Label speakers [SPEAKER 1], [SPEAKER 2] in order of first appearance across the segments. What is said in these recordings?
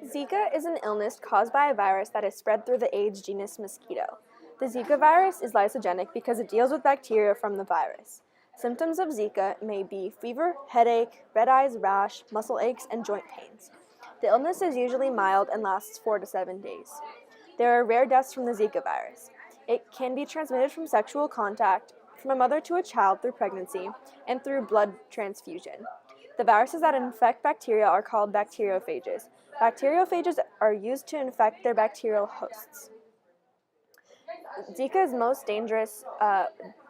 [SPEAKER 1] Zika is an illness caused by a virus that is spread through the Aedes genus mosquito. The Zika virus is lysogenic because it deals with bacteria from the virus. Symptoms of Zika may be fever, headache, red eyes, rash, muscle aches, and joint pains. The illness is usually mild and lasts 4 to 7 days. There are rare deaths from the Zika virus. It can be transmitted from sexual contact, from a mother to a child through pregnancy, and through blood transfusion. The viruses that infect bacteria are called bacteriophages. Bacteriophages are used to infect their bacterial hosts. Zika is most dangerous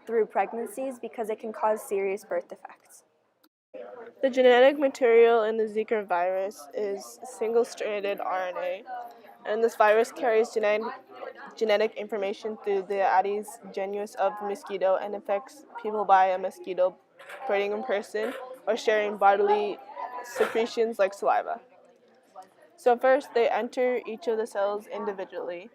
[SPEAKER 1] through pregnancies because it can cause serious birth defects.
[SPEAKER 2] The genetic material in the Zika virus is single-stranded RNA, and this virus carries genetic information through the Aedes genus of the mosquito and affects people by a mosquito biting in person or sharing bodily secretions like saliva. So first, they enter each of the cells individually.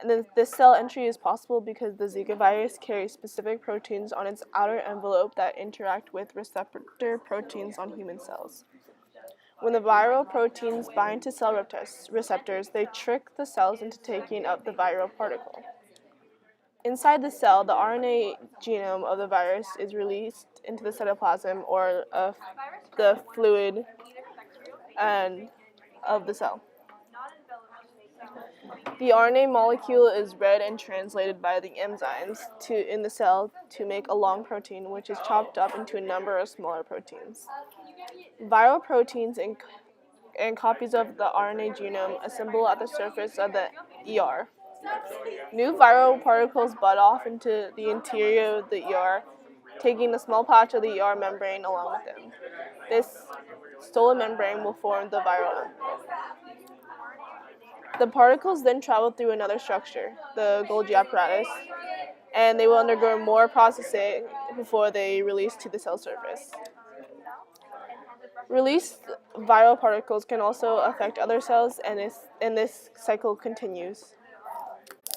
[SPEAKER 2] And then this cell entry is possible because the Zika virus carries specific proteins on its outer envelope that interact with receptor proteins on human cells. When the viral proteins bind to cell receptors, they trick the cells into taking up the viral particle. Inside the cell, the RNA genome of the virus is released into the cytoplasm or the fluid of the cell. The RNA molecule is read and translated by the enzymes in the cell to make a long protein, which is chopped up into a number of smaller proteins. Viral proteins and copies of the RNA genome assemble at the surface of the ER. New viral particles bud off into the interior of the ER, taking a small patch of the ER membrane along with them. This stolen membrane will form the viral envelope. The particles then travel through another structure, the Golgi apparatus, and they will undergo more processing before they release to the cell surface. Released viral particles can also affect other cells, and this cycle continues.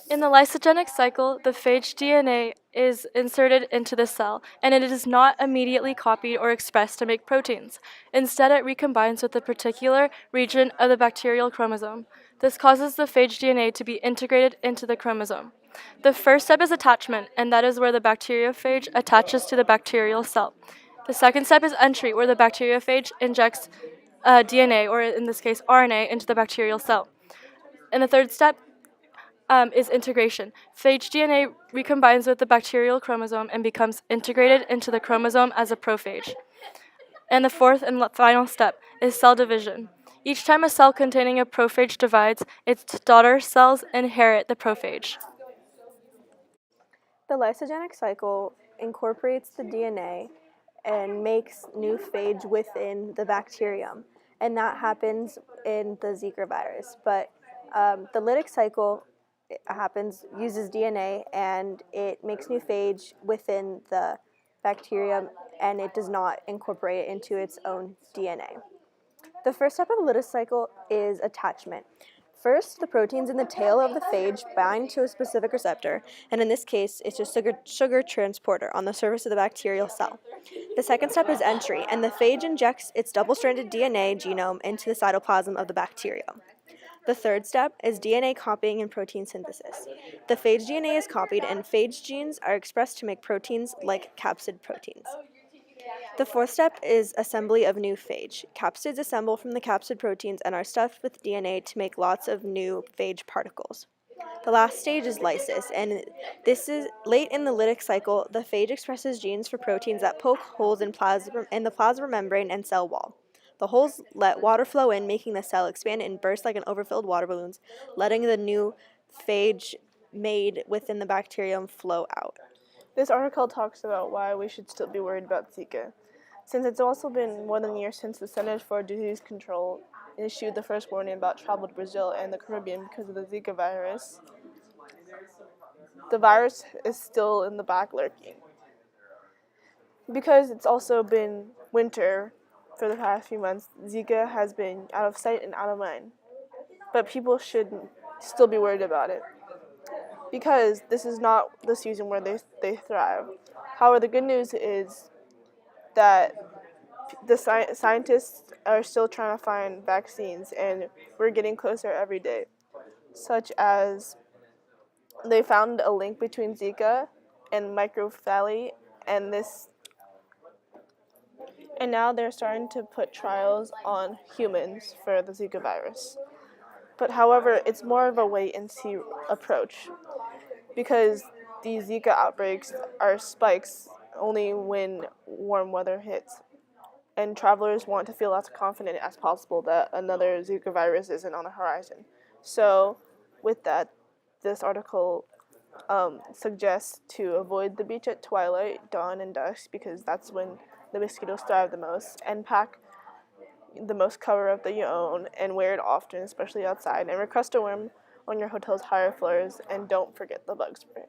[SPEAKER 3] In the lysogenic cycle, the phage DNA is inserted into the cell, and it is not immediately copied or expressed to make proteins. Instead, it recombines with a particular region of the bacterial chromosome. This causes the phage DNA to be integrated into the chromosome. The first step is attachment, and that is where the bacteriophage attaches to the bacterial cell. The second step is entry, where the bacteriophage injects DNA, or in this case RNA, into the bacterial cell. And the third step is integration. Phage DNA recombines with the bacterial chromosome and becomes integrated into the chromosome as a prophage. And the fourth and final step is cell division. Each time a cell containing a prophage divides, its daughter cells inherit the prophage.
[SPEAKER 1] The lysogenic cycle incorporates the DNA and makes new phage within the bacterium, and that happens in the Zika virus. But the lytic cycle uses DNA, and it makes new phage within the bacterium, and it does not incorporate it into its own DNA. The first step of the lytic cycle is attachment. First, the proteins in the tail of the phage bind to a specific receptor, and in this case, it's a sugar transporter on the surface of the bacterial cell. The second step is entry, and the phage injects its double-stranded DNA genome into the cytoplasm of the bacterium. The third step is DNA copying and protein synthesis. The phage DNA is copied, and phage genes are expressed to make proteins like capsid proteins. The fourth step is assembly of new phage. Capsids assemble from the capsid proteins and are stuffed with DNA to make lots of new phage particles. The last stage is lysis, and this is late in the lytic cycle. The phage expresses genes for proteins that poke holes in the plasma membrane and cell wall. The holes let water flow in, making the cell expand and burst like an overfilled water balloons, letting the new phage made within the bacterium flow out.
[SPEAKER 2] This article talks about why we should still be worried about Zika. Since it's also been more than a year since the Centers for Disease Control issued the first warning about travel to Brazil and the Caribbean because of the Zika virus, the virus is still in the back lurking. Because it's also been winter for the past few months, Zika has been out of sight and out of mind. But people should still be worried about it, because this is not the season where they thrive. However, the good news is that the scientists are still trying to find vaccines, and we're getting closer every day. Such as they found a link between Zika and microcephaly, and this, and now they're starting to put trials on humans for the Zika virus. But however, it's more of a wait and see approach because these Zika outbreaks are spikes only when warm weather hits. And travelers want to feel as confident as possible that another Zika virus isn't on the horizon. So, with that, this article suggests to avoid the beach at twilight, dawn, and dusk because that's when the mosquitoes thrive the most, and pack the most cover up that you own and wear it often, especially outside, and request a worm on your hotel's higher floors, and don't forget the bug spray.